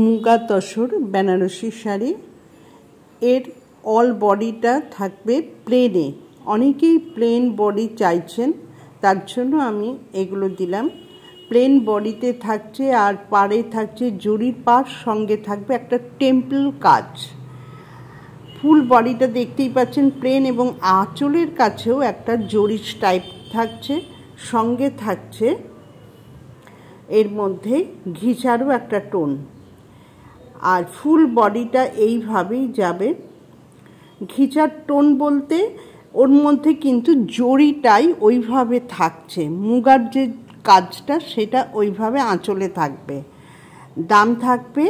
মুগা তসর বেনারসি শাড়ি। এর অল বডিটা থাকবে প্লেনে। অনেকেই প্লেন বডি চাইছেন, তার জন্য আমি এগুলো দিলাম। প্লেন বডিতে থাকছে আর পাড়ে থাকছে জরির পাড়, সঙ্গে থাকবে একটা টেম্পল কাজ। ফুল বডিটা দেখতেই পাচ্ছেন প্লেন, এবং আঁচলের কাছেও একটা জরি টাইপ থাকছে, সঙ্গে থাকছে এর মধ্যে ঘিচারও একটা টোন। আর ফুল বডিটা এইভাবেই যাবে। ঘিচার টোন বলতে ওর মধ্যে কিন্তু জরিটাই ওইভাবে থাকছে, মুগার যে কাজটা সেটা ওইভাবে আঁচলে থাকবে। দাম থাকবে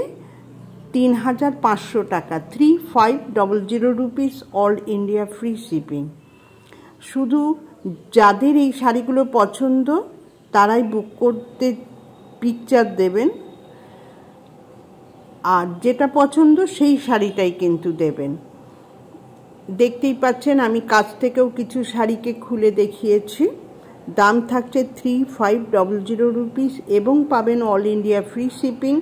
৩৫০০ টাকা, 3500 rupees, all India free shipping. শুধু যাদের এই শাড়িগুলো পছন্দ তারাই বুক করতে পিকচার দেবেন, আর যেটা পছন্দ সেই শাড়িটাই কিন্তু দেবেন। দেখতেই পাচ্ছেন আমি কাছ থেকেও কিছু শাড়িকে খুলে দেখিয়েছি। দাম থাকছে 3500 রুপিস এবং পাবেন অল ইন্ডিয়া ফ্রি শিপিং।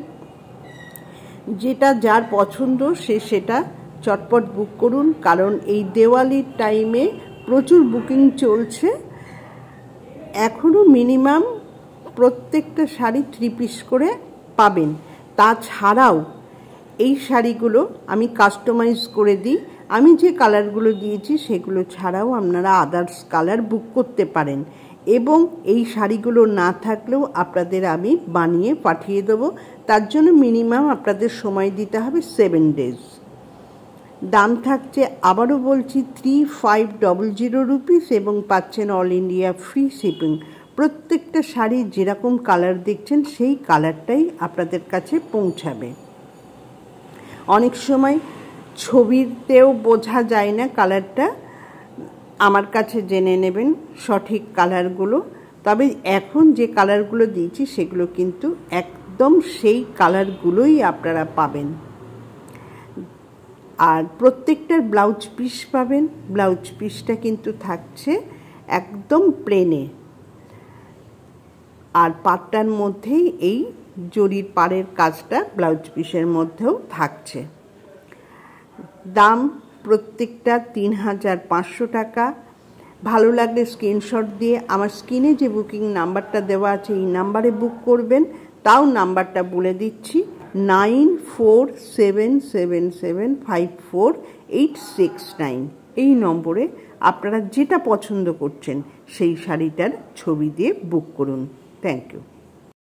যেটা যার পছন্দ সে সেটা চটপট বুক করুন, কারণ এই দেওয়ালির টাইমে প্রচুর বুকিং চলছে। এখনও মিনিমাম প্রত্যেকটা শাড়ি 3 পিস করে পাবেন। তাছাড়াও এই শাড়িগুলো আমি কাস্টমাইজ করে দিই। আমি যে কালারগুলো দিয়েছি সেগুলো ছাড়াও আপনারা আদার্স কালার বুক করতে পারেন, এবং এই শাড়িগুলো না থাকলেও আপনাদের আমি বানিয়ে পাঠিয়ে দেবো। তার জন্য মিনিমাম আপনাদের সময় দিতে হবে 7 ডেজ। দাম থাকছে, আবারও বলছি, 3500 রুপিস এবং পাচ্ছেন অল ইন্ডিয়া ফ্রি শিপিং। প্রত্যেকটা শাড়ি যেরকম কালার দেখছেন সেই কালারটাই আপনাদের কাছে পৌঁছাবে। অনেক সময় ছবিতেও বোঝা যায় না কালারটা, আমার কাছে জেনে নেবেন সঠিক কালারগুলো। তবে এখন যে কালারগুলো দিয়েছি সেগুলো কিন্তু একদম সেই কালারগুলোই আপনারা পাবেন। আর প্রত্যেকটার ব্লাউজ পিস পাবেন। ব্লাউজ পিসটা কিন্তু থাকছে একদম প্লেনে, আর পাটটার মধ্যেই এই জরির পাড়ের কাজটা ব্লাউজ পিসের মধ্যেও থাকছে। দাম প্রত্যেকটা 3500 টাকা। ভালো লাগলে স্ক্রিনশট দিয়ে আমার স্ক্রিনে যে বুকিং নাম্বারটা দেওয়া আছে এই নাম্বারে বুক করবেন। তাও নাম্বারটা বলে দিচ্ছি, 9477754869। এই নম্বরে আপনারা যেটা পছন্দ করছেন সেই শাড়িটার ছবি দিয়ে বুক করুন। Thank you.